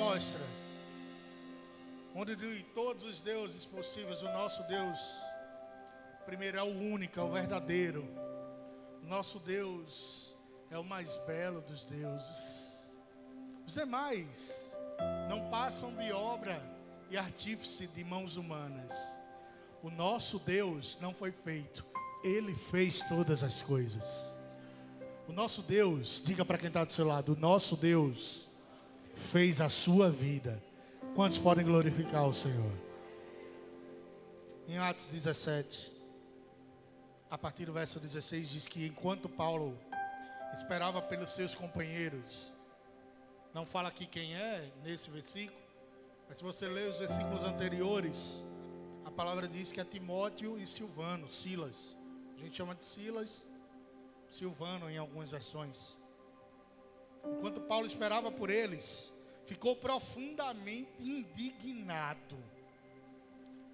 mostra onde de todos os deuses possíveis, o nosso Deus, primeiro, é o único, é o verdadeiro. Nosso Deus é o mais belo dos deuses. Os demais não passam de obra e artífice de mãos humanas. O nosso Deus não foi feito, Ele fez todas as coisas. O nosso Deus, diga para quem está do seu lado, o nosso Deus fez a sua vida. Quantos podem glorificar o Senhor? Em Atos 17, a partir do verso 16, diz que enquanto Paulo esperava pelos seus companheiros, não fala aqui quem é nesse versículo, mas se você ler os versículos anteriores, a palavra diz que é Timóteo e Silvano, Silas. A gente chama de Silas, Silvano em algumas versões. Enquanto Paulo esperava por eles, ficou profundamente indignado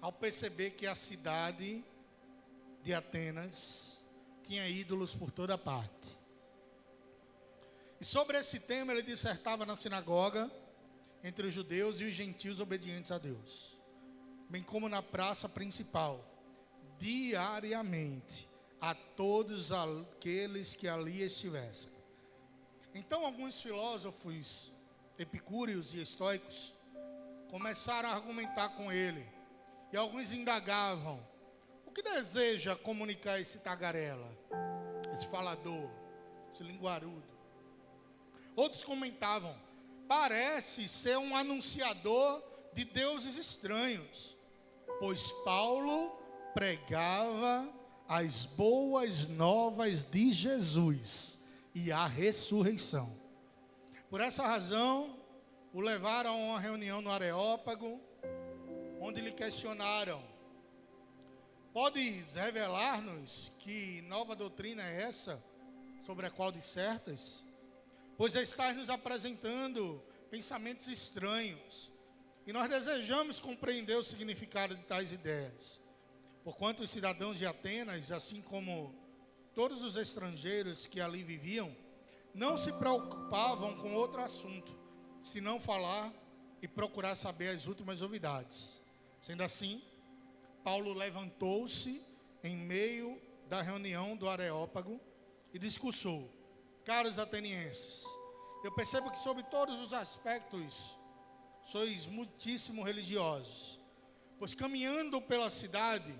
ao perceber que a cidade de Atenas tinha ídolos por toda parte. E sobre esse tema ele dissertava na sinagoga entre os judeus e os gentios obedientes a Deus, bem como na praça principal, diariamente, a todos aqueles que ali estivessem. Então alguns filósofos epicúreos e estoicos começaram a argumentar com ele, e alguns indagavam: o que deseja comunicar esse tagarela, esse falador, esse linguarudo? Outros comentavam: parece ser um anunciador de deuses estranhos, pois Paulo pregava as boas novas de Jesus e a ressurreição. Por essa razão, o levaram a uma reunião no Areópago, onde lhe questionaram: podes revelar-nos que nova doutrina é essa, sobre a qual dissertas? Pois estás nos apresentando pensamentos estranhos, e nós desejamos compreender o significado de tais ideias. Porquanto os cidadãos de Atenas, assim como todos os estrangeiros que ali viviam, não se preocupavam com outro assunto, senão falar e procurar saber as últimas novidades. Sendo assim, Paulo levantou-se em meio da reunião do Areópago e discursou: caros atenienses, eu percebo que sobre todos os aspectos sois muitíssimo religiosos, pois caminhando pela cidade,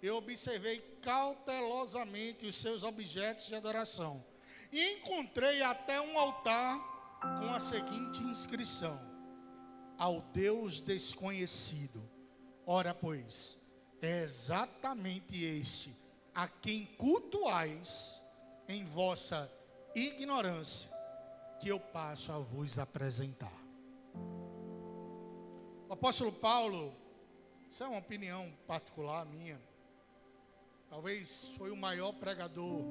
eu observei cautelosamente os seus objetos de adoração, e encontrei até um altar com a seguinte inscrição: ao Deus desconhecido. Ora, pois, é exatamente este a quem cultuais em vossa ignorância que eu passo a vos apresentar. O apóstolo Paulo, isso é uma opinião particular minha, talvez foi o maior pregador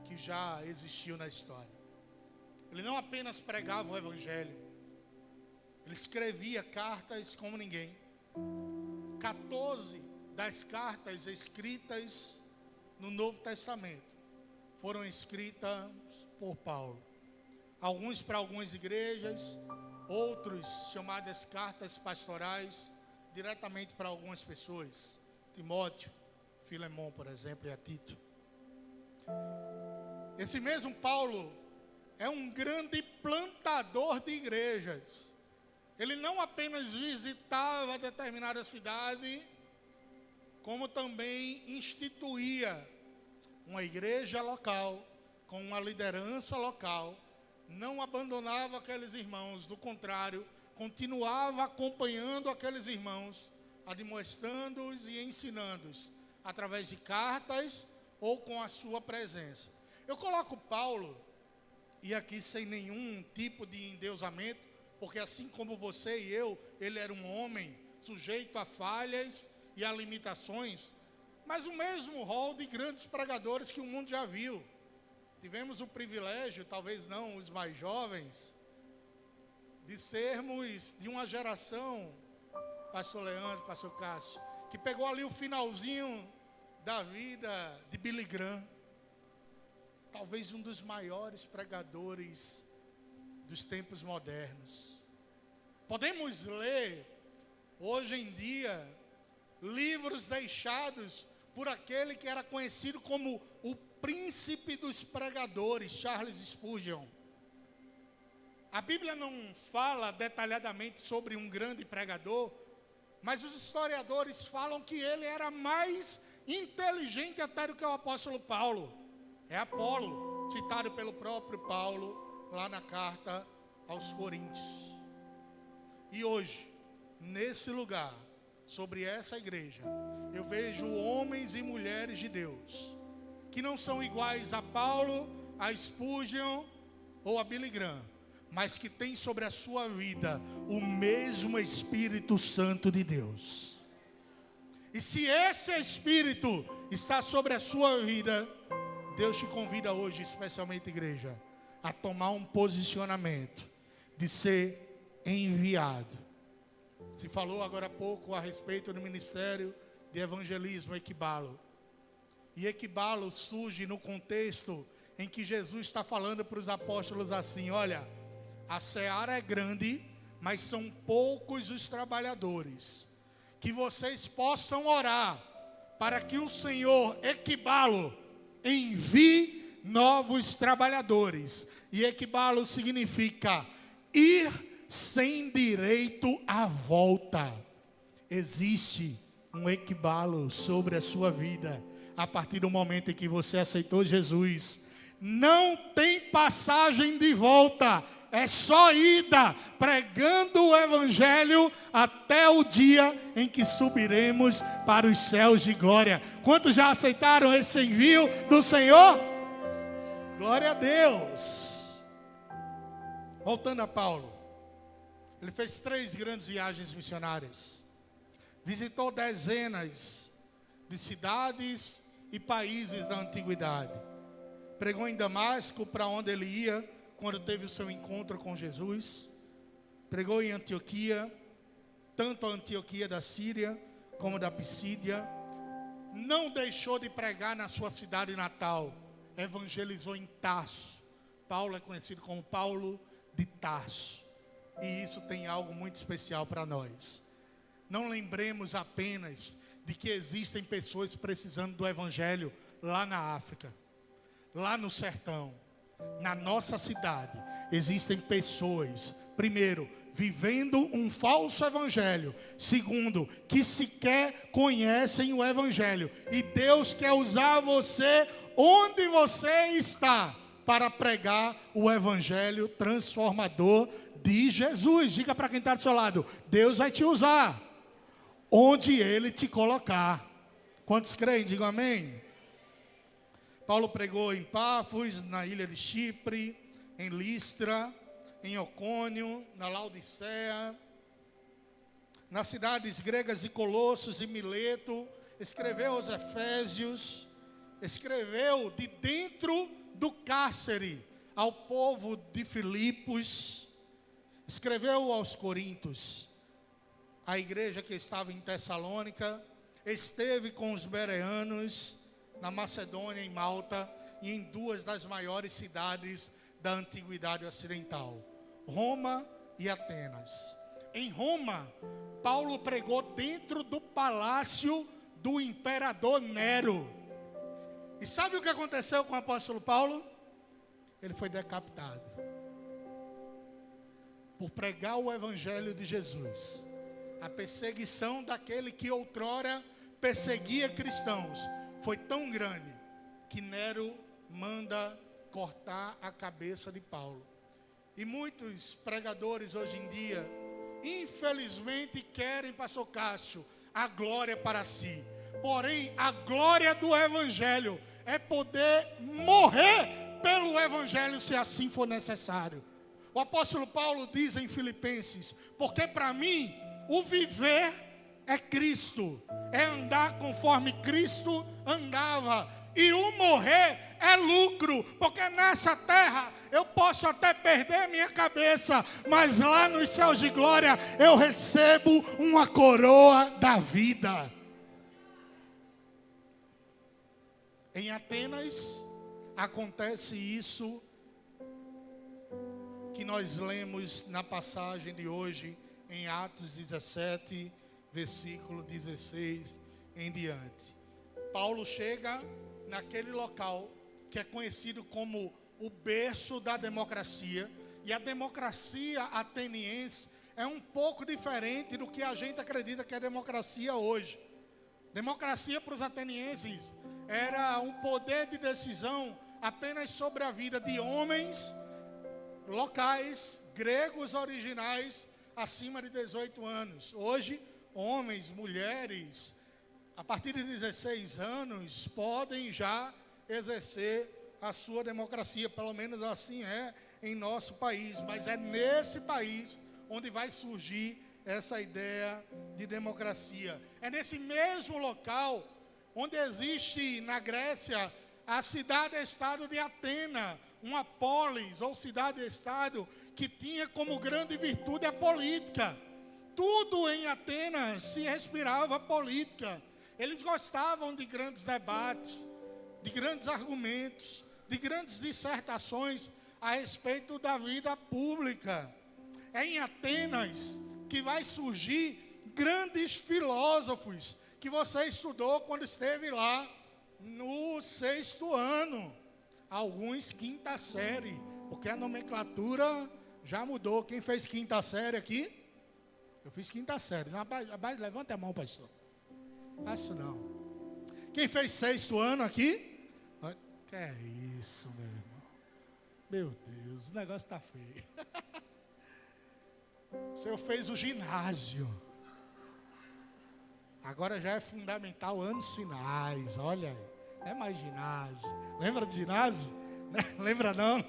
que já existiu na história. Ele não apenas pregava o evangelho, ele escrevia cartas como ninguém. 14 das cartas escritas no Novo Testamento foram escritas por Paulo. Alguns para algumas igrejas, outros chamadas cartas pastorais, diretamente para algumas pessoas. Timóteo, Filemon, por exemplo, e a Tito. Esse mesmo Paulo é um grande plantador de igrejas. Ele não apenas visitava determinada cidade, como também instituía uma igreja local, com uma liderança local. Não abandonava aqueles irmãos, do contrário, continuava acompanhando aqueles irmãos, admoestando-os e ensinando-os, através de cartas ou com a sua presença. Eu coloco Paulo, e aqui sem nenhum tipo de endeusamento, porque assim como você e eu, ele era um homem sujeito a falhas e a limitações, mas o mesmo rol de grandes pregadores que o mundo já viu. Tivemos o privilégio, talvez não os mais jovens, de sermos de uma geração, pastor Leandro, pastor Cássio, que pegou ali o finalzinho da vida de Billy Graham, talvez um dos maiores pregadores dos tempos modernos. Podemos ler, hoje em dia, livros deixados por aquele que era conhecido como o príncipe dos pregadores, Charles Spurgeon. A Bíblia não fala detalhadamente sobre um grande pregador, mas os historiadores falam que ele era mais inteligente até do que o apóstolo Paulo. É Apolo, citado pelo próprio Paulo, lá na carta aos Coríntios. E hoje, nesse lugar, sobre essa igreja, eu vejo homens e mulheres de Deus, que não são iguais a Paulo, a Spurgeon ou a Billy Graham, mas que têm sobre a sua vida o mesmo Espírito Santo de Deus. E se esse Espírito está sobre a sua vida, Deus te convida hoje, especialmente igreja, a tomar um posicionamento de ser enviado. Se falou agora há pouco a respeito do ministério de evangelismo, Equibalo. E Equibalo surge no contexto em que Jesus está falando para os apóstolos assim: olha, a seara é grande, mas são poucos os trabalhadores. Que vocês possam orar para que o Senhor, Equibalo, envie novos trabalhadores. E Equibalo significa ir sem direito à volta. Existe um Equibalo sobre a sua vida a partir do momento em que você aceitou Jesus. Não tem passagem de volta, é só ida, pregando o Evangelho até o dia em que subiremos para os céus de glória. Quantos já aceitaram esse envio do Senhor? Glória a Deus. Voltando a Paulo, ele fez 3 grandes viagens missionárias, visitou dezenas de cidades e países da antiguidade, pregou em Damasco, para onde ele ia quando teve o seu encontro com Jesus, pregou em Antioquia, tanto a Antioquia da Síria como da Pisídia, não deixou de pregar na sua cidade natal, evangelizou em Tarso. Paulo é conhecido como Paulo de Tarso, e isso tem algo muito especial para nós. Não lembremos apenas de que existem pessoas precisando do Evangelho lá na África, lá no sertão. Na nossa cidade existem pessoas, primeiro, vivendo um falso evangelho, segundo, que sequer conhecem o evangelho, e Deus quer usar você onde você está para pregar o evangelho transformador de Jesus. Diga para quem está do seu lado: Deus vai te usar onde Ele te colocar. Quantos creem? Digam amém. Paulo pregou em Pafos, na ilha de Chipre, em Listra, em Ocônio, na Laodiceia, nas cidades gregas de Colossos e Mileto. Escreveu aos Efésios, escreveu de dentro do cárcere ao povo de Filipos, escreveu aos Coríntios, a igreja que estava em Tessalônica, esteve com os bereanos, na Macedônia, em Malta, e em 2 das maiores cidades da antiguidade ocidental, Roma e Atenas. Em Roma, Paulo pregou dentro do palácio do imperador Nero. E sabe o que aconteceu com o apóstolo Paulo? Ele foi decapitado por pregar o evangelho de Jesus. A perseguição daquele que outrora perseguia cristãos foi tão grande que Nero manda cortar a cabeça de Paulo. E muitos pregadores hoje em dia, infelizmente, querem, pastor Cássio, a glória para si. Porém, a glória do evangelho é poder morrer pelo evangelho, se assim for necessário. O apóstolo Paulo diz em Filipenses: porque para mim o viver é Cristo, é andar conforme Cristo andava, e o morrer é lucro, porque nessa terra eu posso até perder minha cabeça, mas lá nos céus de glória eu recebo uma coroa da vida. Em Atenas acontece isso que nós lemos na passagem de hoje em Atos 17, versículo 16 em diante. Paulo chega naquele local que é conhecido como o berço da democracia, e a democracia ateniense é um pouco diferente do que a gente acredita que é democracia hoje. Democracia para os atenienses era um poder de decisão apenas sobre a vida de homens locais, gregos originais, acima de 18 anos. Hoje, homens, mulheres, a partir de 16 anos, podem já exercer a sua democracia, pelo menos assim é em nosso país. Mas é nesse país onde vai surgir essa ideia de democracia. É nesse mesmo local onde existe na Grécia a cidade-estado de Atena, uma polis ou cidade-estado que tinha como grande virtude a política. Tudo em Atenas se respirava política. Eles gostavam de grandes debates, de grandes argumentos, de grandes dissertações a respeito da vida pública. É em Atenas que vai surgir grandes filósofos que você estudou quando esteve lá no 6º ano, alguns 5ª série, porque a nomenclatura já mudou. Quem fez 5ª série aqui? Eu fiz 5ª série. Rapaz, levanta a mão, pastor. Faço não. Quem fez 6º ano aqui? Que é isso, meu irmão? Meu Deus, o negócio está feio. O senhor fez o ginásio. Agora já é fundamental, anos finais, olha aí. Não é mais ginásio. Lembra do ginásio? Lembra não?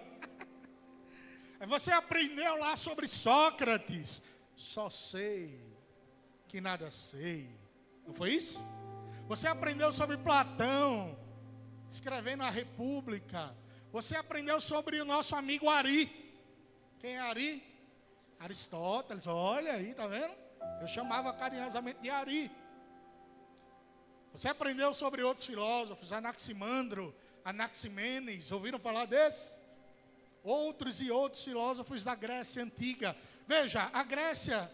Você aprendeu lá sobre Sócrates. Só sei que nada sei. Não foi isso? Você aprendeu sobre Platão, escrevendo a República. Você aprendeu sobre o nosso amigo Ari. Quem é Ari? Aristóteles, olha aí, tá vendo? Eu chamava carinhosamente de Ari. Você aprendeu sobre outros filósofos, Anaximandro, Anaximenes, ouviram falar desses? Outros e outros filósofos da Grécia Antiga. Veja, a Grécia,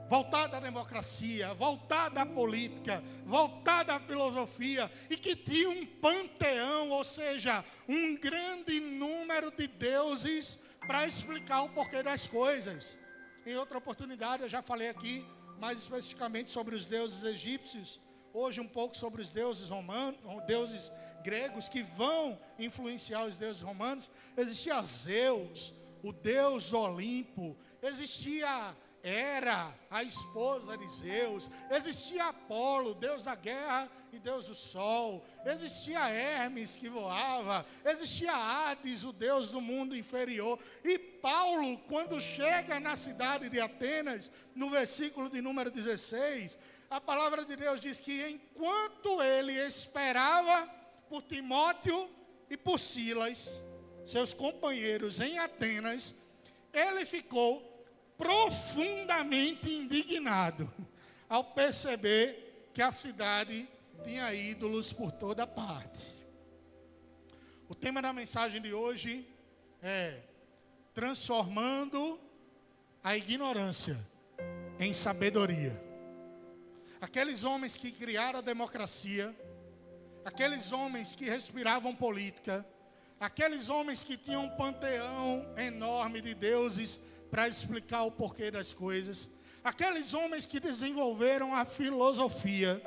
voltada à democracia, voltada à política, voltada à filosofia, e que tinha um panteão, ou seja, um grande número de deuses para explicar o porquê das coisas. Em outra oportunidade, eu já falei aqui, mais especificamente sobre os deuses egípcios, hoje um pouco sobre os deuses romanos, deuses gregos que vão influenciar os deuses romanos. Existia Zeus, o deus do Olimpo, existia Hera, a esposa de Zeus, existia Apolo, deus da guerra e deus do sol, existia Hermes que voava, existia Hades, o deus do mundo inferior. E Paulo, quando chega na cidade de Atenas, no versículo de número 16, a palavra de Deus diz que enquanto ele esperava por Timóteo e por Silas, seus companheiros em Atenas, ele ficou profundamente indignado ao perceber que a cidade tinha ídolos por toda parte. O tema da mensagem de hoje é transformando a ignorância em sabedoria. Aqueles homens que criaram a democracia, aqueles homens que respiravam política, aqueles homens que tinham um panteão enorme de deuses para explicar o porquê das coisas, aqueles homens que desenvolveram a filosofia,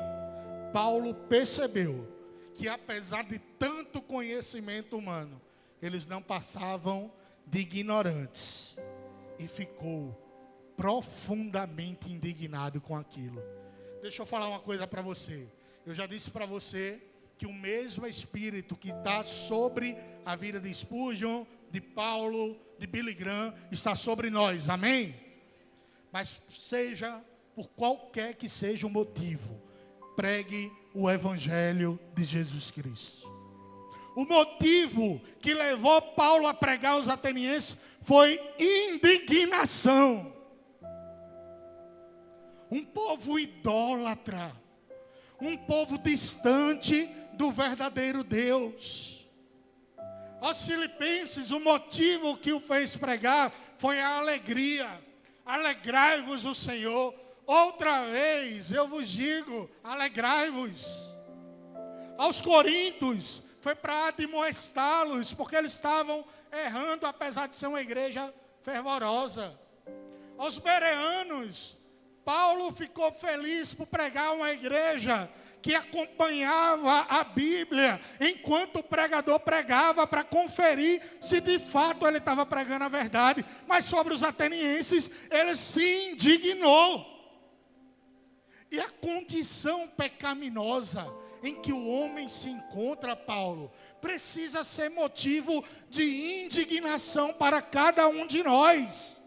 Paulo percebeu que apesar de tanto conhecimento humano, eles não passavam de ignorantes, e ficou profundamente indignado com aquilo. Deixa eu falar uma coisa para você. Eu já disse para você que o mesmo Espírito que está sobre a vida de Spurgeon, de Paulo, de Billy Graham, está sobre nós, amém? Mas seja por qualquer que seja o motivo, pregue o Evangelho de Jesus Cristo. O motivo que levou Paulo a pregar aos atenienses foi indignação. Um povo idólatra, um povo distante do verdadeiro Deus. Aos filipenses, o motivo que o fez pregar foi a alegria. Alegrai-vos o Senhor. Outra vez eu vos digo, alegrai-vos. Aos Coríntios, foi para admoestá-los, porque eles estavam errando, apesar de ser uma igreja fervorosa. Aos bereanos, Paulo ficou feliz por pregar uma igreja que acompanhava a Bíblia, enquanto o pregador pregava, para conferir se de fato ele estava pregando a verdade. Mas sobre os atenienses, ele se indignou. E a condição pecaminosa em que o homem se encontra, Paulo, precisa ser motivo de indignação para cada um de nós.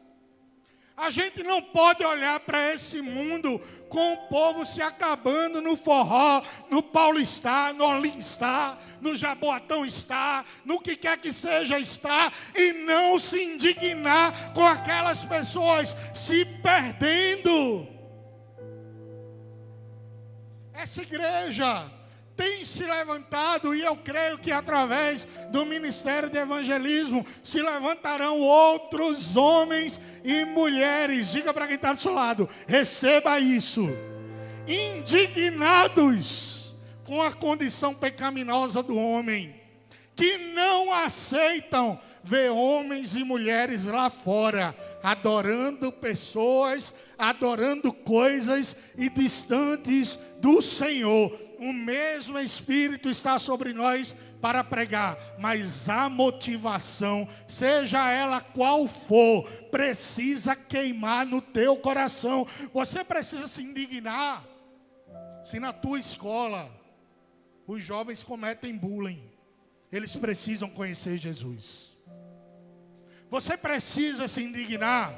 A gente não pode olhar para esse mundo com o povo se acabando no forró, no Paulistar, no Olimstar, no Jaboatão está, no que quer que seja está, e não se indignar com aquelas pessoas se perdendo. Essa igreja tem se levantado, e eu creio que através do ministério de evangelismo se levantarão outros homens e mulheres. Diga para quem está do seu lado, receba isso. Indignados com a condição pecaminosa do homem, que não aceitam ver homens e mulheres lá fora adorando pessoas, adorando coisas e distantes do Senhor. O mesmo Espírito está sobre nós para pregar, mas a motivação, seja ela qual for, precisa queimar no teu coração. Você precisa se indignar se na tua escola os jovens cometem bullying. Eles precisam conhecer Jesus. Você precisa se indignar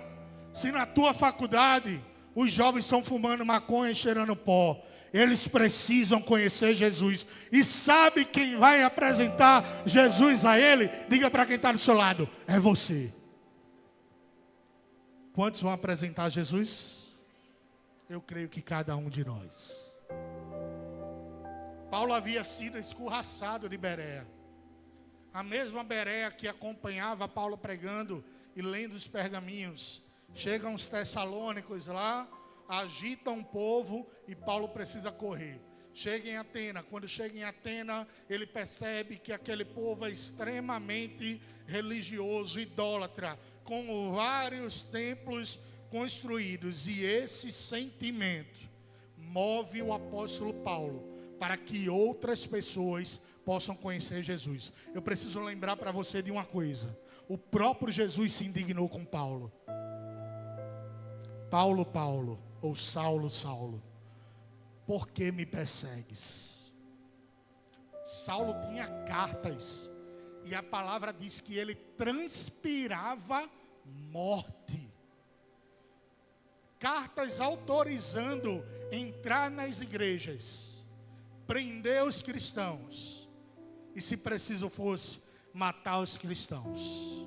se na tua faculdade os jovens estão fumando maconha e cheirando pó. Eles precisam conhecer Jesus. E sabe quem vai apresentar Jesus a ele? Diga para quem está do seu lado, é você. Quantos vão apresentar Jesus? Eu creio que cada um de nós. Paulo havia sido escorraçado de Bereia. A mesma Bereia que acompanhava Paulo pregando e lendo os pergaminhos. Chegam os tessalônicos lá, agitam o povo e Paulo precisa correr. Chega em Atena. Quando chega em Atena, ele percebe que aquele povo é extremamente religioso, idólatra, com vários templos construídos. E esse sentimento move o apóstolo Paulo para que outras pessoas possam conhecer Jesus. Eu preciso lembrar para você de uma coisa. O próprio Jesus se indignou com Paulo. Paulo, ou Saulo, por que me persegues? Saulo tinha cartas, e a palavra diz que ele transpirava morte. Cartas autorizando entrar nas igrejas, prender os cristãos, e se preciso fosse, matar os cristãos.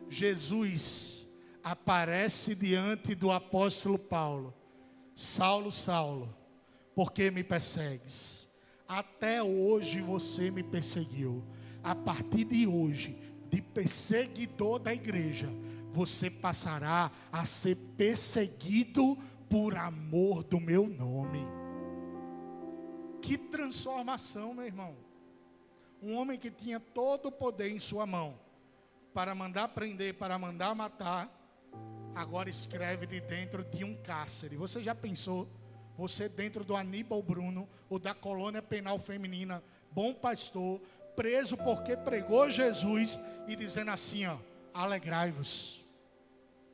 Jesus aparece diante do apóstolo Paulo. Saulo, por que me persegues? Até hoje você me perseguiu. A partir de hoje, de perseguidor da igreja, você passará a ser perseguido por amor do meu nome. Que transformação, meu irmão. Um homem que tinha todo o poder em sua mão para mandar prender, para mandar matar, agora escreve de dentro de um cárcere. Você já pensou? Você dentro do Aníbal Bruno, ou da colônia penal feminina, Bom Pastor, preso porque pregou Jesus e dizendo assim, ó, alegrai-vos.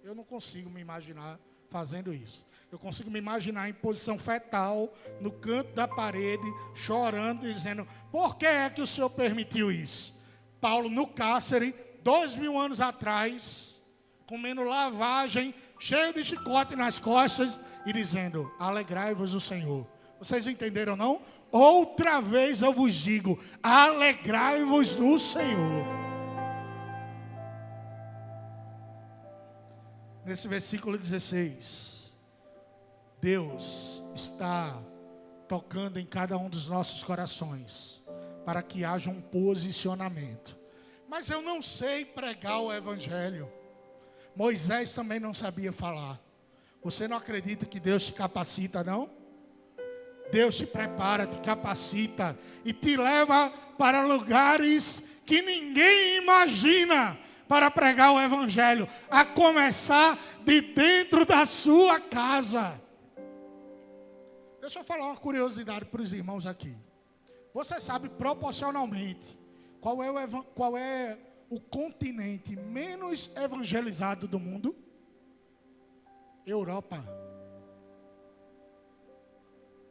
Eu não consigo me imaginar fazendo isso. Eu consigo me imaginar em posição fetal, no canto da parede, chorando e dizendo, por que é que o Senhor permitiu isso? Paulo no cárcere, 2000 anos atrás, comendo lavagem, cheio de chicote nas costas e dizendo, alegrai-vos o Senhor. Vocês entenderam não? Outra vez eu vos digo, alegrai-vos no Senhor. Nesse versículo 16, Deus está tocando em cada um dos nossos corações, para que haja um posicionamento. Mas eu não sei pregar o evangelho. Moisés também não sabia falar. Você não acredita que Deus te capacita, não? Deus te prepara, te capacita e te leva para lugares que ninguém imagina para pregar o Evangelho, a começar de dentro da sua casa. Deixa eu falar uma curiosidade para os irmãos aqui. Você sabe proporcionalmente qual é o continente menos evangelizado do mundo? Europa.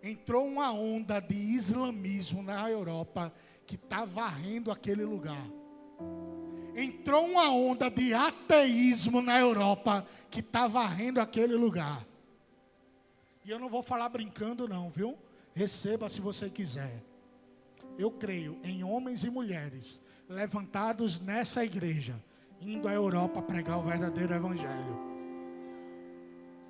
Entrou uma onda de islamismo na Europa que está varrendo aquele lugar. Entrou uma onda de ateísmo na Europa que está varrendo aquele lugar. E eu não vou falar brincando não, viu? Receba se você quiser. Eu creio em homens e mulheres levantados nessa igreja, indo à Europa pregar o verdadeiro Evangelho.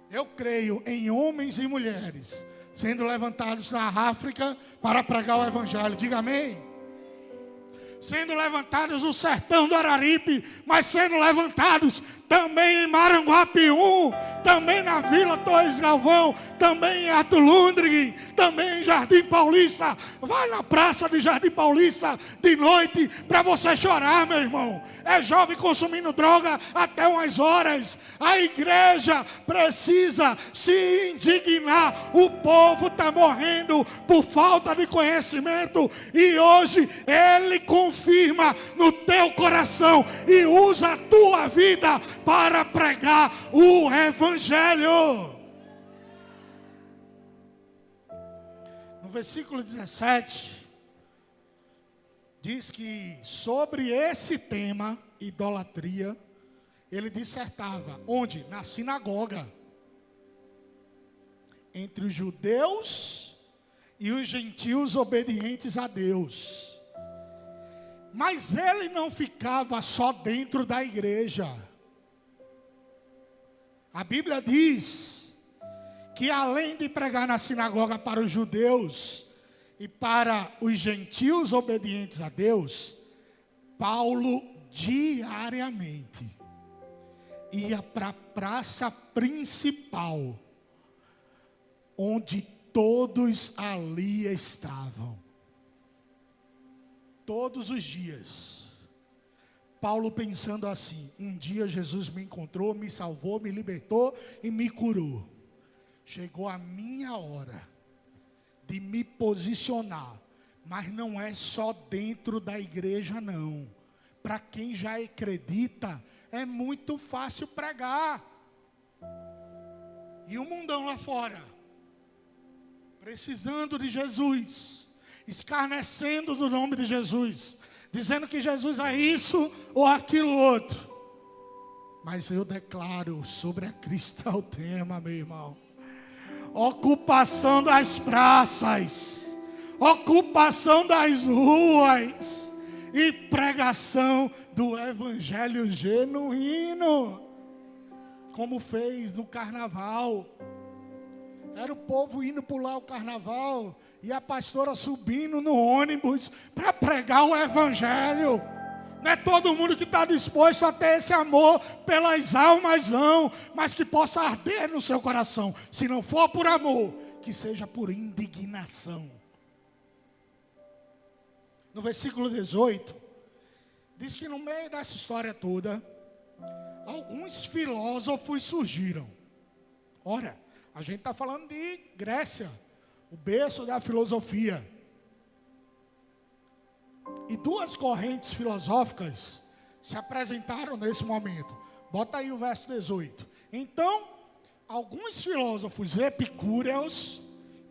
Eu creio em homens e mulheres sendo levantados na África para pregar o Evangelho. Diga amém. Sendo levantados no sertão do Araripe, mas sendo levantados também em Maranguapium, também na Vila Torres Galvão, também em Atulundre, também em Jardim Paulista. Vai na praça de Jardim Paulista de noite para você chorar, meu irmão. É jovem consumindo droga até umas horas. A igreja precisa se indignar. O povo está morrendo por falta de conhecimento e hoje ele confirma no teu coração e usa a tua vida para pregar o Evangelho. No versículo 17, diz que sobre esse tema, idolatria, ele dissertava. Onde? Na sinagoga. Entre os judeus e os gentios obedientes a Deus. Mas ele não ficava só dentro da igreja. A Bíblia diz que além de pregar na sinagoga para os judeus e para os gentios obedientes a Deus, Paulo diariamente ia para a praça principal, onde todos ali estavam. Todos os dias, Paulo pensando assim: um dia Jesus me encontrou, me salvou, me libertou e me curou. Chegou a minha hora de me posicionar, mas não é só dentro da igreja não. Para quem já acredita, é muito fácil pregar. E o mundão lá fora, precisando de Jesus, escarnecendo do nome de Jesus, dizendo que Jesus é isso ou aquilo outro. Mas eu declaro sobre a Cristo o tema, meu irmão. Ocupação das praças, ocupação das ruas e pregação do Evangelho genuíno, como fez no carnaval. Era o povo indo pular o carnaval e a pastora subindo no ônibus para pregar o Evangelho. Não é todo mundo que está disposto a ter esse amor pelas almas, não, mas que possa arder no seu coração. Se não for por amor, que seja por indignação. No versículo 18, diz que no meio dessa história toda, alguns filósofos surgiram. Ora, a gente está falando de Grécia, o berço da filosofia. E duas correntes filosóficas se apresentaram nesse momento. Bota aí o verso 18. Então, alguns filósofos epicúreos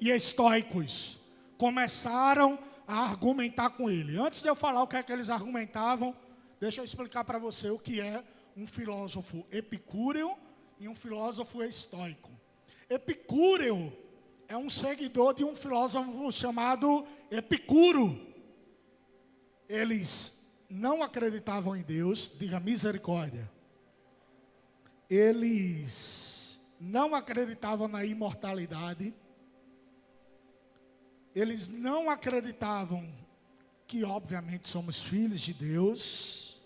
e estoicos começaram a argumentar com ele. Antes de eu falar o que é que eles argumentavam, deixa eu explicar para você o que é um filósofo epicúreo e um filósofo estoico. Epicúreo é um seguidor de um filósofo chamado Epicuro. Eles não acreditavam em Deus, diga misericórdia. Eles não acreditavam na imortalidade. Eles não acreditavam que, obviamente, somos filhos de Deus.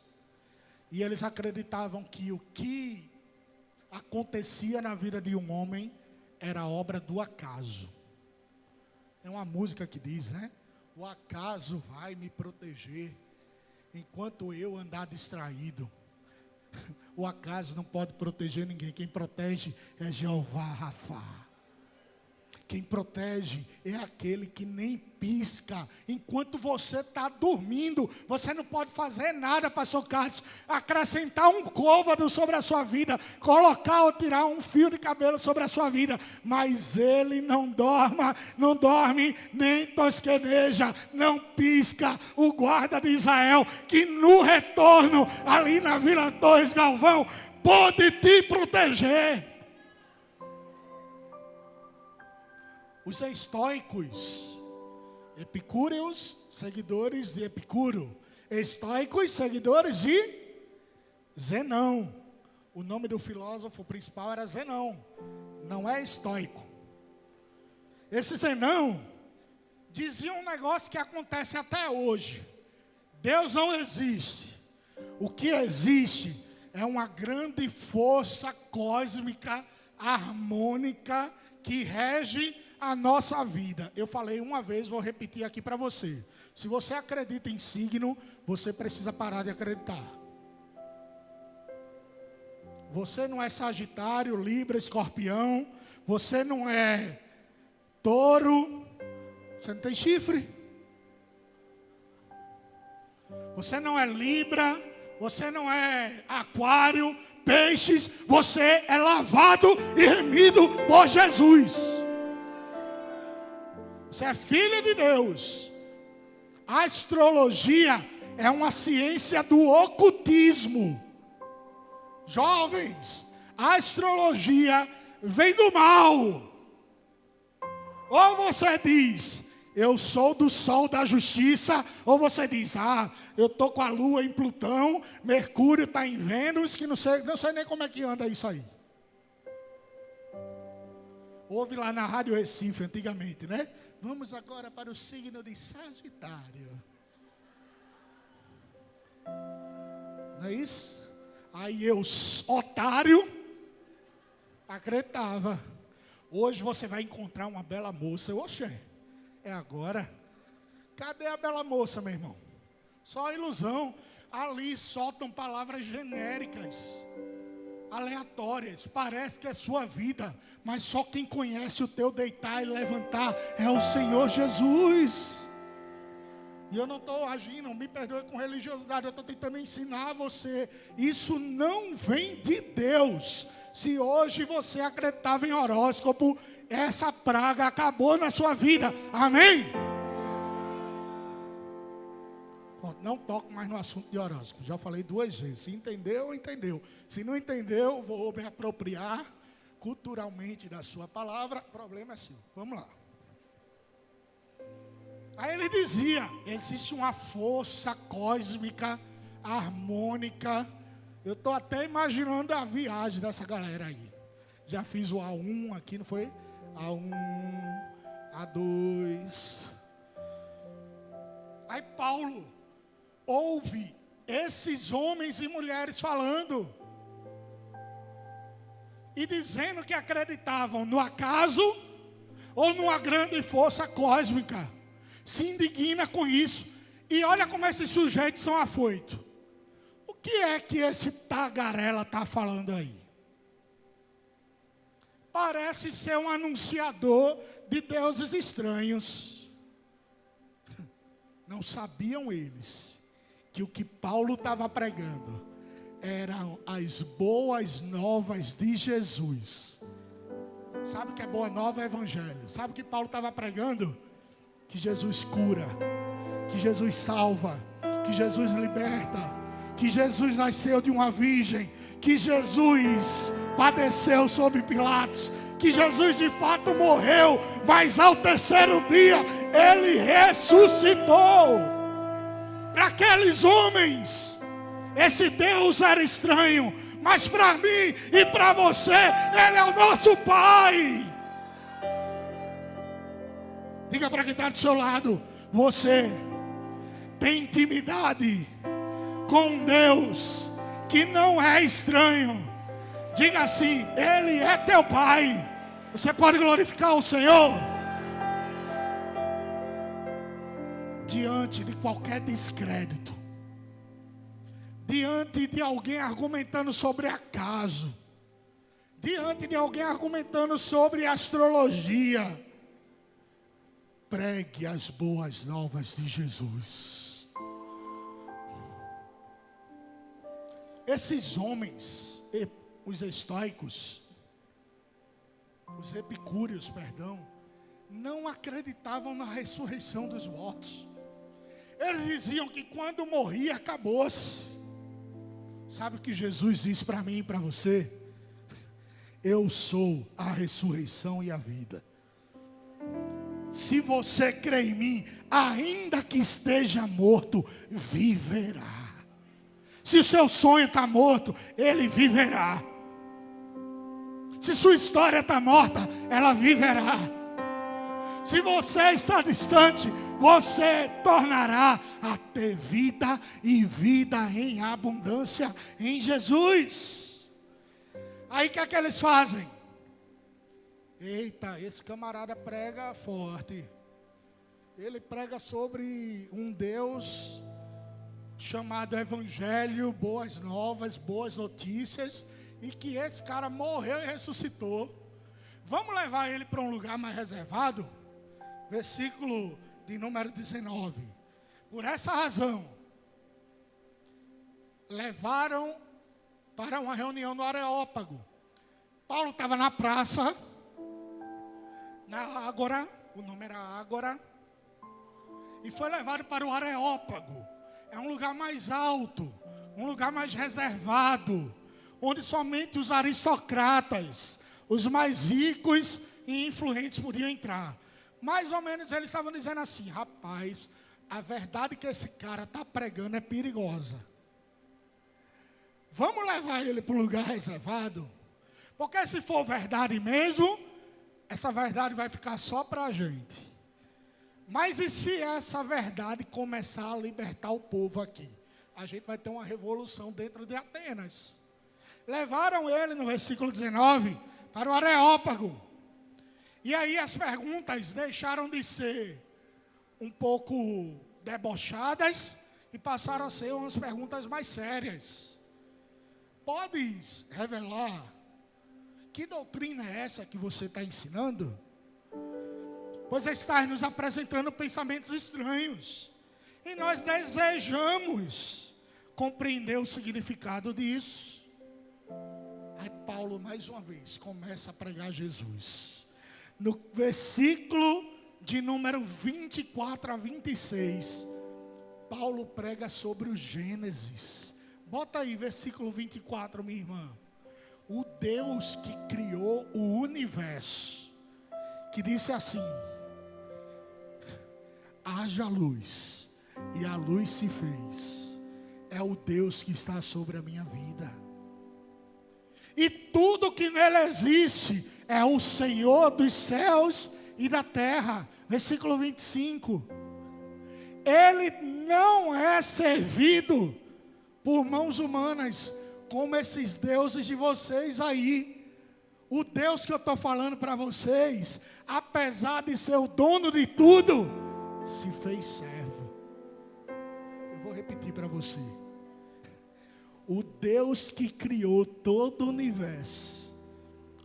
E eles acreditavam que o que acontecia na vida de um homem era obra do acaso. É uma música que diz, né? O acaso vai me proteger enquanto eu andar distraído. O acaso não pode proteger ninguém. Quem protege é Jeová Rafá. Quem protege é aquele que nem pisca. Enquanto você está dormindo, você não pode fazer nada, pastor Cássio, acrescentar um côvado sobre a sua vida, colocar ou tirar um fio de cabelo sobre a sua vida. Mas ele não dorme, nem tosqueneja, não pisca. O guarda de Israel, que no retorno, ali na Vila Torres Galvão, pode te proteger. Os estoicos, epicúreos, seguidores de Epicuro. Estoicos, seguidores de Zenão. O nome do filósofo principal era Zenão, não é estoico. Esse Zenão dizia um negócio que acontece até hoje. Deus não existe. O que existe é uma grande força cósmica, harmônica, que rege a nossa vida. Eu falei uma vez, vou repetir aqui para você. Se você acredita em signo, você precisa parar de acreditar. Você não é Sagitário, Libra, Escorpião. Você não é Touro. Você não tem chifre. Você não é Libra. Você não é Aquário, Peixes. Você é lavado e remido por Jesus. Você é filho de Deus. A astrologia é uma ciência do ocultismo. Jovens, a astrologia vem do mal. Ou você diz, eu sou do sol da justiça. Ou você diz, eu estou com a lua em Plutão, Mercúrio está em Vênus, que não sei nem como é que anda isso aí. Houve lá na Rádio Recife antigamente, né? Vamos agora para o signo de Sagitário. Não é isso? Aí eu, otário, acreditava. Hoje você vai encontrar uma bela moça. Oxê, é agora. Cadê a bela moça, meu irmão? Só ilusão. Ali soltam palavras genéricas, aleatórias, parece que é sua vida, mas só quem conhece o teu deitar e levantar é o Senhor Jesus. E eu não estou agindo, me perdoe com religiosidade, eu estou tentando ensinar a você. Isso não vem de Deus. Se hoje você acreditava em horóscopo, essa praga acabou na sua vida. Amém? Não toco mais no assunto de horóscopo. Já falei 2 vezes. Se entendeu, entendeu. Se não entendeu, vou me apropriar culturalmente da sua palavra. O problema é seu. Vamos lá. Aí ele dizia, existe uma força cósmica, harmônica. Eu estou até imaginando a viagem dessa galera aí. Já fiz o A1 aqui, não foi? A1, A2. Aí Paulo ouve esses homens e mulheres falando e dizendo que acreditavam no acaso ou numa grande força cósmica. Se indigna com isso. E olha como esses sujeitos são afoitos. O que é que esse tagarela está falando aí? Parece ser um anunciador de deuses estranhos. Não sabiam eles que o que Paulo estava pregando eram as boas novas de Jesus. Sabe o que é boa nova? É evangelho. Sabe o que Paulo estava pregando? Que Jesus cura, que Jesus salva, que Jesus liberta, que Jesus nasceu de uma virgem, que Jesus padeceu sob Pilatos, que Jesus de fato morreu, mas ao 3º dia Ele ressuscitou. Para aqueles homens, esse Deus era estranho, mas para mim e para você, Ele é o nosso Pai. Diga para quem está do seu lado, você tem intimidade com Deus que não é estranho, Diga assim: Ele é teu Pai. Você pode glorificar o Senhor? Diante de qualquer descrédito, diante de alguém argumentando sobre acaso, diante de alguém argumentando sobre astrologia, pregue as boas novas de Jesus. Esses homens, os estoicos, os epicúreos, não acreditavam na ressurreição dos mortos. Eles diziam que quando morria, acabou-se. Sabe o que Jesus disse para mim e para você? Eu sou a ressurreição e a vida. Se você crê em mim, ainda que esteja morto, viverá. Se o seu sonho está morto, ele viverá. Se sua história está morta, ela viverá. Se você está distante, você tornará a ter vida e vida em abundância em Jesus. Aí o que é que eles fazem? Eita, esse camarada prega forte. Ele prega sobre um Deus chamado Evangelho, boas novas, boas notícias, e que esse cara morreu e ressuscitou. Vamos levar ele para um lugar mais reservado? Versículo de número 19. Por essa razão, levaram para uma reunião no Areópago. Paulo estava na praça, na Ágora, o nome era Ágora, e foi levado para o Areópago. É um lugar mais alto, um lugar mais reservado, onde somente os aristocratas, os mais ricos e influentes podiam entrar. Mais ou menos eles estavam dizendo assim: rapaz, a verdade que esse cara está pregando é perigosa. Vamos levar ele para um lugar reservado? Porque se for verdade mesmo, essa verdade vai ficar só para a gente. Mas e se essa verdade começar a libertar o povo aqui? A gente vai ter uma revolução dentro de Atenas. Levaram ele, no versículo 19, para o Areópago. E aí as perguntas deixaram de ser um pouco debochadas e passaram a ser umas perguntas mais sérias. Podes revelar que doutrina é essa que você está ensinando? Pois estás nos apresentando pensamentos estranhos. E nós desejamos compreender o significado disso. Aí Paulo, mais uma vez, começa a pregar Jesus. No versículo de número 24 a 26, Paulo prega sobre o Gênesis. Bota aí, versículo 24, minha irmã. O Deus que criou o universo, que disse assim: haja luz, e a luz se fez. É o Deus que está sobre a minha vida. E tudo que nele existe é o Senhor dos céus e da terra. Versículo 25. Ele não é servido por mãos humanas, como esses deuses de vocês aí. O Deus que eu estou falando para vocês, apesar de ser o dono de tudo, se fez servo. Eu vou repetir para você. O Deus que criou todo o universo,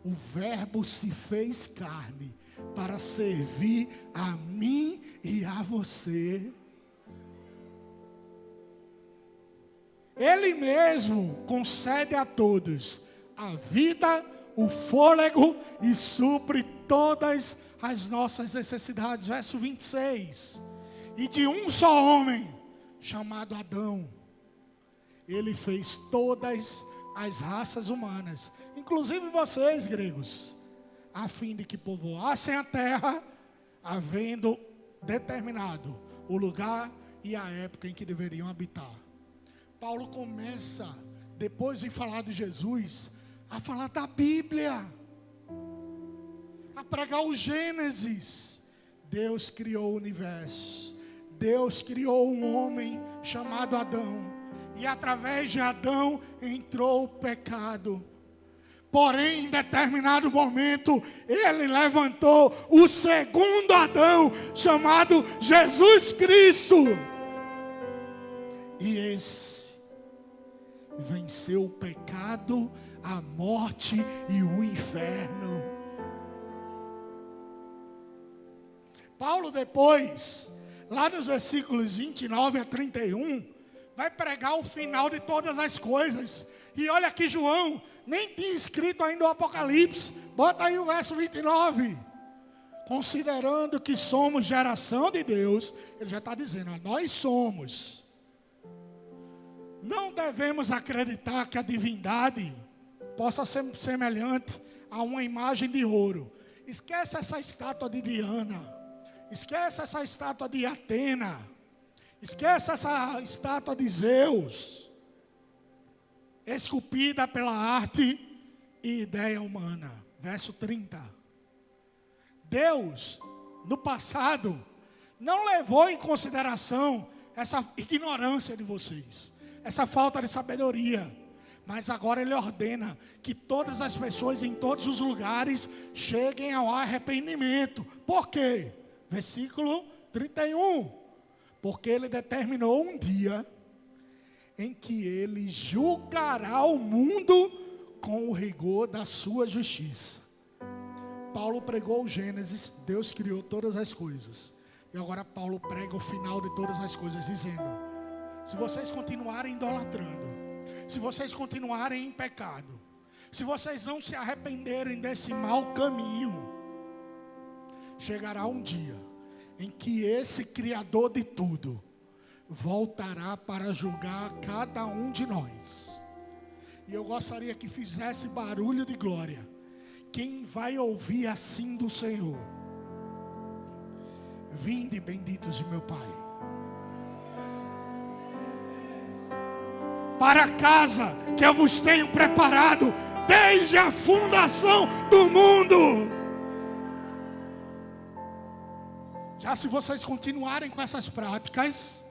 o Verbo se fez carne para servir a mim e a você. Ele mesmo concede a todos a vida, o fôlego e supre todas as nossas necessidades. Verso 26. E de um só homem, chamado Adão, ele fez todas as raças humanas, inclusive vocês, gregos, a fim de que povoassem a terra, havendo determinado o lugar e a época em que deveriam habitar. Paulo começa, depois de falar de Jesus, a falar da Bíblia, a pregar o Gênesis. Deus criou o universo, Deus criou um homem chamado Adão, e através de Adão entrou o pecado. Porém, em determinado momento, ele levantou o segundo Adão, chamado Jesus Cristo. E esse venceu o pecado, a morte e o inferno. Paulo depois, lá nos versículos 29 a 31, vai pregar o final de todas as coisas. E olha aqui, João nem tinha escrito ainda o Apocalipse. Bota aí o verso 29. Considerando que somos geração de Deus, ele já está dizendo, nós somos. Não devemos acreditar que a divindade possa ser semelhante a uma imagem de ouro. Esquece essa estátua de Diana. Esquece essa estátua de Atena. Esquece essa estátua de Zeus, esculpida pela arte e ideia humana. Verso 30. Deus, no passado, não levou em consideração essa ignorância de vocês, essa falta de sabedoria. Mas agora Ele ordena que todas as pessoas em todos os lugares cheguem ao arrependimento. Por quê? Versículo 31. Porque Ele determinou um dia em que Ele julgará o mundo com o rigor da sua justiça. Paulo pregou o Gênesis, Deus criou todas as coisas. E agora Paulo prega o final de todas as coisas, dizendo: se vocês continuarem idolatrando, se vocês continuarem em pecado, se vocês não se arrependerem desse mau caminho, chegará um dia em que esse Criador de tudo voltará para julgar cada um de nós. E eu gostaria que fizesse barulho de glória quem vai ouvir assim do Senhor: vinde, benditos de meu Pai, para a casa que eu vos tenho preparado desde a fundação do mundo. Já se vocês continuarem com essas práticas,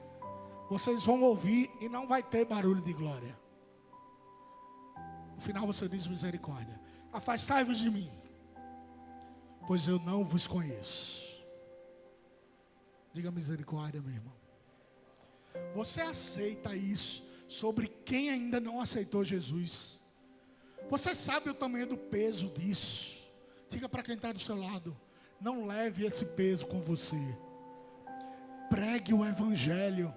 vocês vão ouvir e não vai ter barulho de glória. No final você diz: misericórdia, afastai-vos de mim, pois eu não vos conheço. Diga misericórdia, meu irmão. Você aceita isso sobre quem ainda não aceitou Jesus? Você sabe o tamanho do peso disso? Diga para quem está do seu lado: não leve esse peso com você. Pregue o Evangelho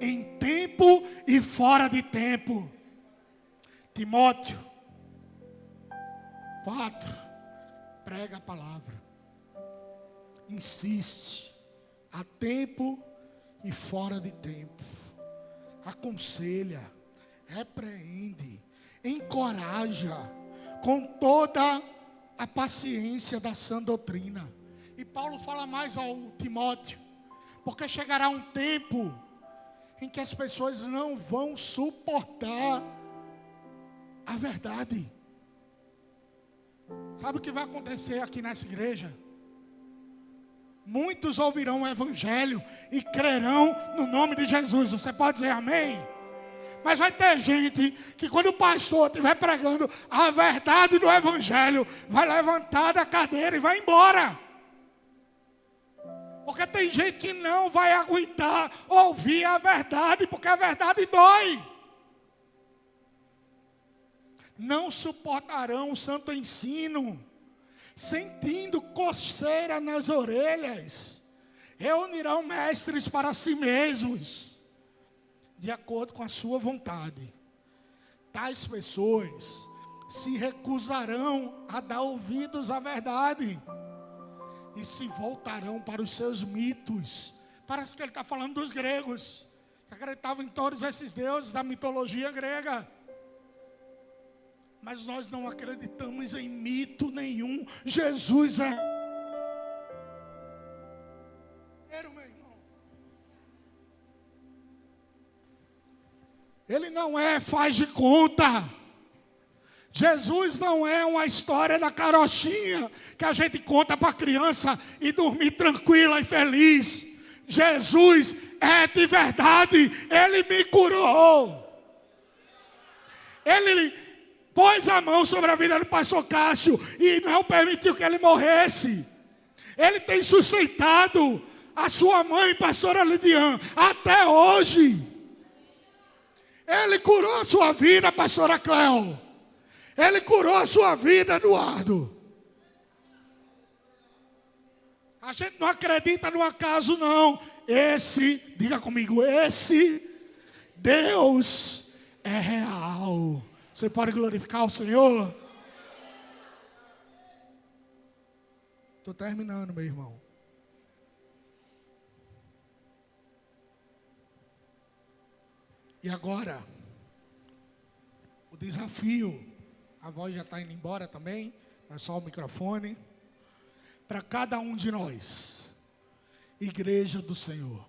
em tempo e fora de tempo. Timóteo 4, prega a palavra. Insiste, a tempo e fora de tempo. Aconselha, repreende, encoraja com toda a paciência da sã doutrina. E Paulo fala mais ao Timóteo: porque chegará um tempo em que as pessoas não vão suportar a verdade. Sabe o que vai acontecer aqui nessa igreja? Muitos ouvirão o Evangelho e crerão no nome de Jesus. Você pode dizer amém? Mas vai ter gente que, quando o pastor estiver pregando a verdade do Evangelho, vai levantar da cadeira e vai embora. Porque tem gente que não vai aguentar ouvir a verdade, porque a verdade dói. Não suportarão o santo ensino, sentindo coceira nas orelhas. Reunirão mestres para si mesmos, de acordo com a sua vontade. Tais pessoas se recusarão a dar ouvidos à verdade e se voltarão para os seus mitos. Parece que ele está falando dos gregos, que acreditavam em todos esses deuses da mitologia grega. Mas nós não acreditamos em mito nenhum. Jesus é meu irmão. Ele não faz de conta. Jesus não é uma história da carochinha que a gente conta para a criança e dormir tranquila e feliz. Jesus é de verdade. Ele me curou. pôs a mão sobre a vida do pastor Cássio e não permitiu que ele morresse. Ele tem sustentado a sua mãe, pastora Lidiane, até hoje. Ele curou a sua vida, pastora Cleo. Ele curou a sua vida, Eduardo. A gente não acredita no acaso, não. Diga comigo, esse Deus é real. Você pode glorificar o Senhor? Estou terminando, meu irmão. E agora, o desafio, a voz já está indo embora também, é só o microfone, para cada um de nós, igreja do Senhor,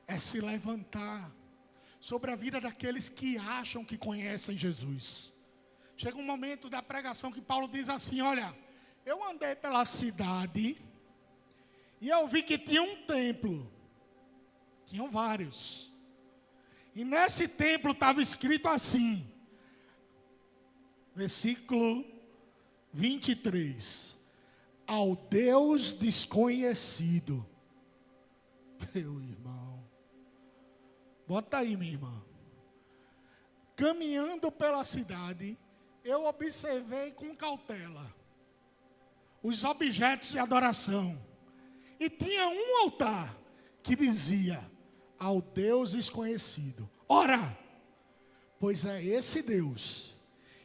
é se levantar sobre a vida daqueles que acham que conhecem Jesus. Chega um momento da pregação que Paulo diz assim, olha, eu andei pela cidade e eu vi que tinha um templo, tinham vários. E nesse templo estava escrito assim, versículo 23. Ao Deus desconhecido. Meu irmão. Bota aí, minha irmã. Caminhando pela cidade, eu observei com cautela os objetos de adoração. E tinha um altar que dizia, ao Deus desconhecido. Ora, pois é esse Deus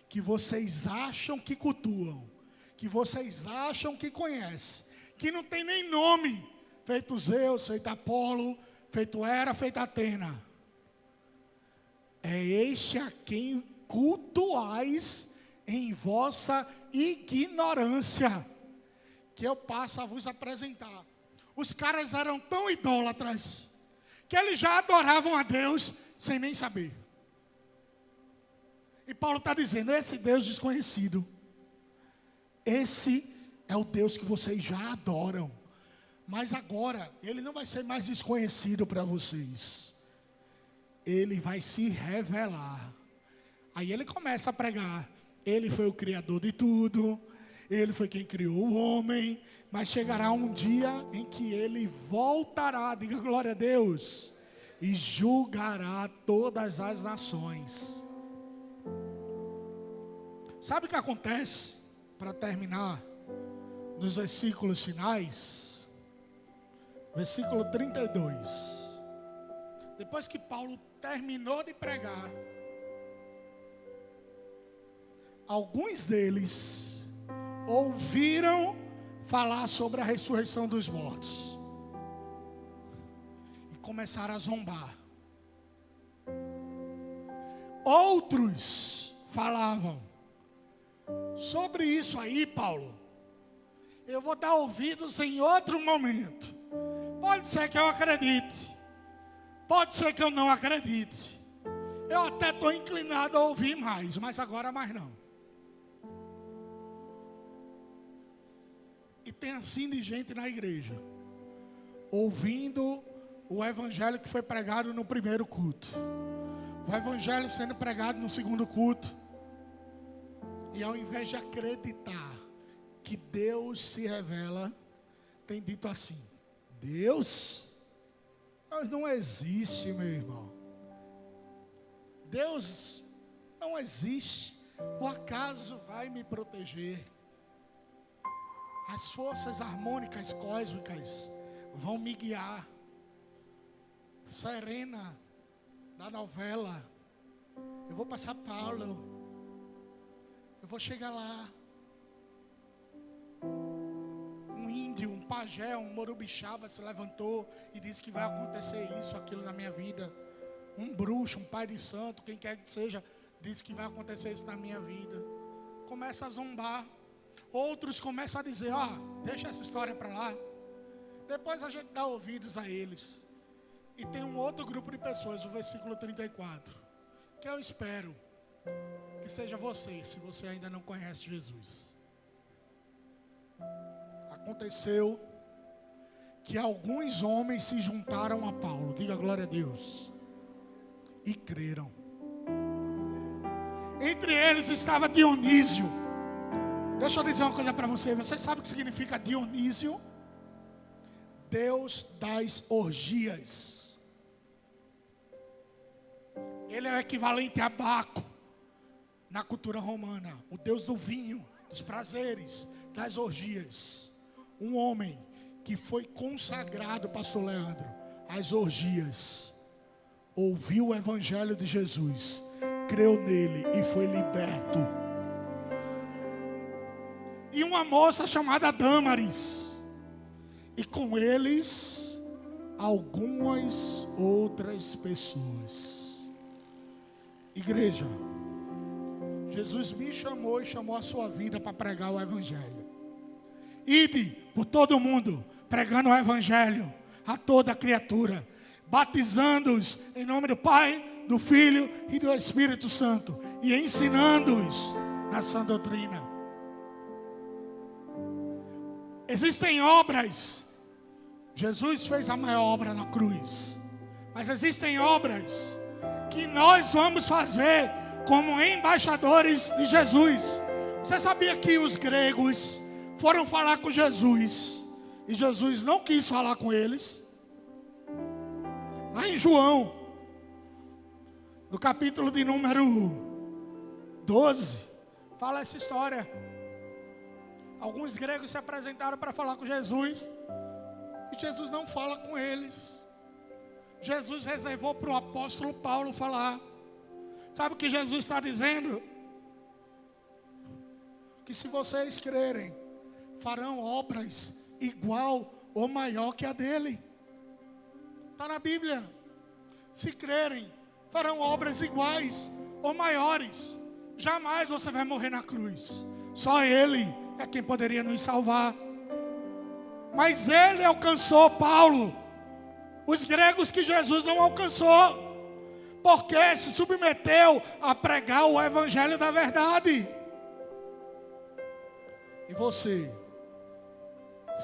que vocês acham que cultuam, que vocês acham que conhecem, que não tem nem nome, feito Zeus, feito Apolo, feito Hera, feito Atena. É este a quem cultuais em vossa ignorância, que eu passo a vos apresentar. Os caras eram tão idólatras, que eles já adoravam a Deus sem nem saber. E Paulo está dizendo, esse Deus desconhecido, esse é o Deus que vocês já adoram. Mas agora, ele não vai ser mais desconhecido para vocês. Ele vai se revelar. Aí ele começa a pregar. Ele foi o criador de tudo. Ele foi quem criou o homem. Mas chegará um dia em que ele voltará, diga glória a Deus, e julgará todas as nações. Sabe o que acontece, para terminar, nos versículos finais? Versículo 32. Depois que Paulo terminou de pregar, alguns deles ouviram falar sobre a ressurreição dos mortos e começaram a zombar. Outros falavam, sobre isso aí, Paulo, eu vou dar ouvidos em outro momento. Pode ser que eu acredite, pode ser que eu não acredite. Eu até estou inclinado a ouvir mais, mas agora mais não. E tem assim de gente na igreja, ouvindo o evangelho que foi pregado no primeiro culto, o evangelho sendo pregado no segundo culto, e ao invés de acreditar que Deus se revela, tem dito assim, Deus não existe, meu irmão. Deus não existe. O acaso vai me proteger. As forças harmônicas cósmicas vão me guiar. Serena, da novela. Eu vou passar Paulo. Eu vou chegar lá. Um índio, um pajé, um morubixaba se levantou e disse que vai acontecer isso, aquilo na minha vida. Um bruxo, um pai de santo, quem quer que seja, disse que vai acontecer isso na minha vida. Começa a zombar. Outros começam a dizer, deixa essa história para lá. Depois a gente dá ouvidos a eles. E tem um outro grupo de pessoas, o versículo 34, que eu espero que seja você, se você ainda não conhece Jesus. Aconteceu que alguns homens se juntaram a Paulo, diga glória a Deus, e creram. Entre eles estava Dionísio. Deixa eu dizer uma coisa para você. Você sabe o que significa Dionísio? Deus das orgias. Ele é o equivalente a Baco na cultura romana. O Deus do vinho, dos prazeres, das orgias. Um homem que foi consagrado, pastor Leandro, às orgias. Ouviu o evangelho de Jesus, creu nele e foi liberto. E uma moça chamada Dâmaris. E com eles, algumas outras pessoas. Igreja, Jesus me chamou e chamou a sua vida para pregar o evangelho. Ide por todo o mundo, pregando o evangelho a toda criatura, batizando-os em nome do Pai, do Filho e do Espírito Santo, e ensinando-os na sã doutrina. Existem obras. Jesus fez a maior obra na cruz, mas existem obras que nós vamos fazer como embaixadores de Jesus. Você sabia que os gregos foram falar com Jesus e Jesus não quis falar com eles? Lá em João, no capítulo de número 12, fala essa história. Alguns gregos se apresentaram para falar com Jesus e Jesus não fala com eles. Jesus reservou para o apóstolo Paulo falar. Sabe o que Jesus está dizendo? Que se vocês crerem, farão obras igual ou maior que a dele. Está na Bíblia. Se crerem, farão obras iguais ou maiores. Jamais você vai morrer na cruz. Só Ele é quem poderia nos salvar. Mas Ele alcançou Paulo, os gregos que Jesus não alcançou, porque se submeteu a pregar o evangelho da verdade. E você,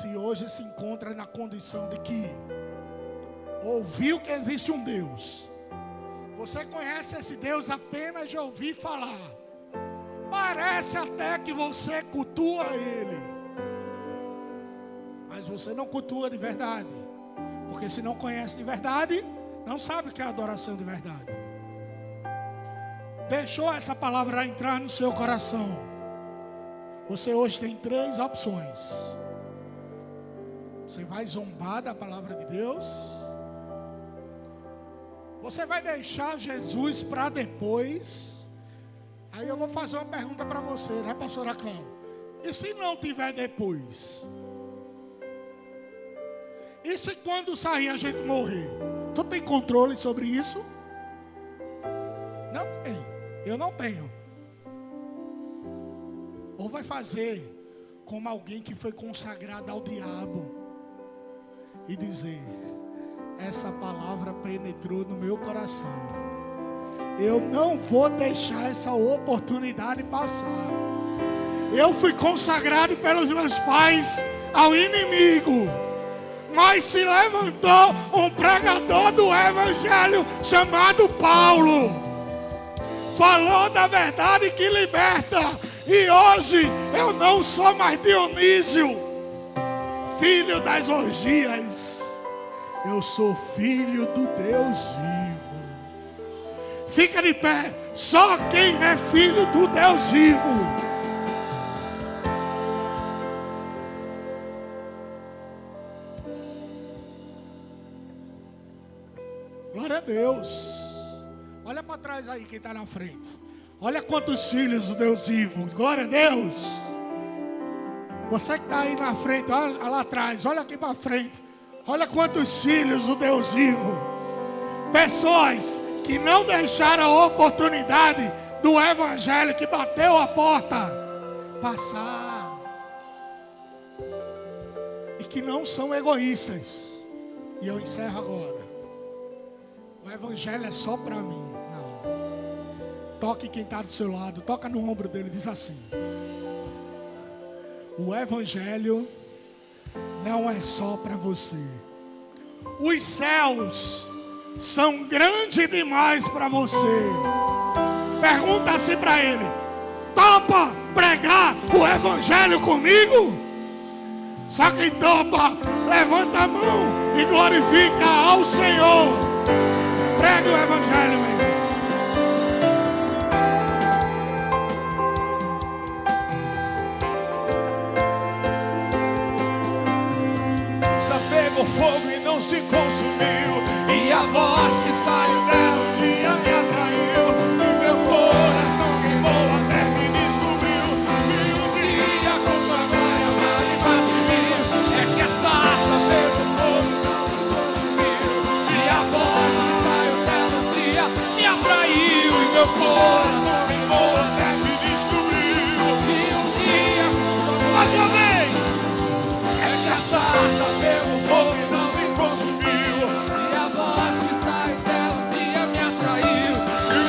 se hoje se encontra na condição de que ouviu que existe um Deus, você conhece esse Deus apenas de ouvir falar, parece até que você cultua Ele, mas você não cultua de verdade, porque se não conhece de verdade, não sabe o que é adoração de verdade. Deixou essa palavra entrar no seu coração. Você hoje tem 3 opções. Você vai zombar da palavra de Deus. Você vai deixar Jesus para depois. Aí eu vou fazer uma pergunta para você, né, pastora Cláudia? E se não tiver depois? E se quando sair a gente morrer? Tu tem controle sobre isso? Não tem. Eu não tenho. Ou vai fazer como alguém que foi consagrado ao diabo e dizer: essa palavra penetrou no meu coração, eu não vou deixar essa oportunidade passar. Eu fui consagrado pelos meus pais ao inimigo, mas se levantou um pregador do evangelho chamado Paulo, falou da verdade que liberta, e hoje eu não sou mais Dionísio, filho das orgias. Eu sou filho do Deus vivo. Fica de pé. Só quem é filho do Deus vivo. Glória a Deus. Olha para trás aí quem está na frente. Olha quantos filhos do Deus vivo. Glória a Deus. Você que está aí na frente, olha lá atrás, olha aqui para frente. Olha quantos filhos do Deus vivo. Pessoas que não deixaram a oportunidade do evangelho que bateu a porta passar. E que não são egoístas. E eu encerro agora. O evangelho é só para mim. Não. Toque quem está do seu lado. Toca no ombro dele. Diz assim: o evangelho não é só para você. Os céus são grandes demais para você. Pergunta assim para ele: topa pregar o evangelho comigo? Só quem topa, levanta a mão e glorifica ao Senhor. Pregue o evangelho, meu irmão. Pegou fogo e não se consumiu, e a voz que saiu dela um dia me atraiu, e meu coração queimou até que descobriu, e um dia com tua glória manifesta-me, é que esta asa pegou fogo e não se consumiu, e a voz que saiu dela um dia me atraiu, e meu coração queimou até que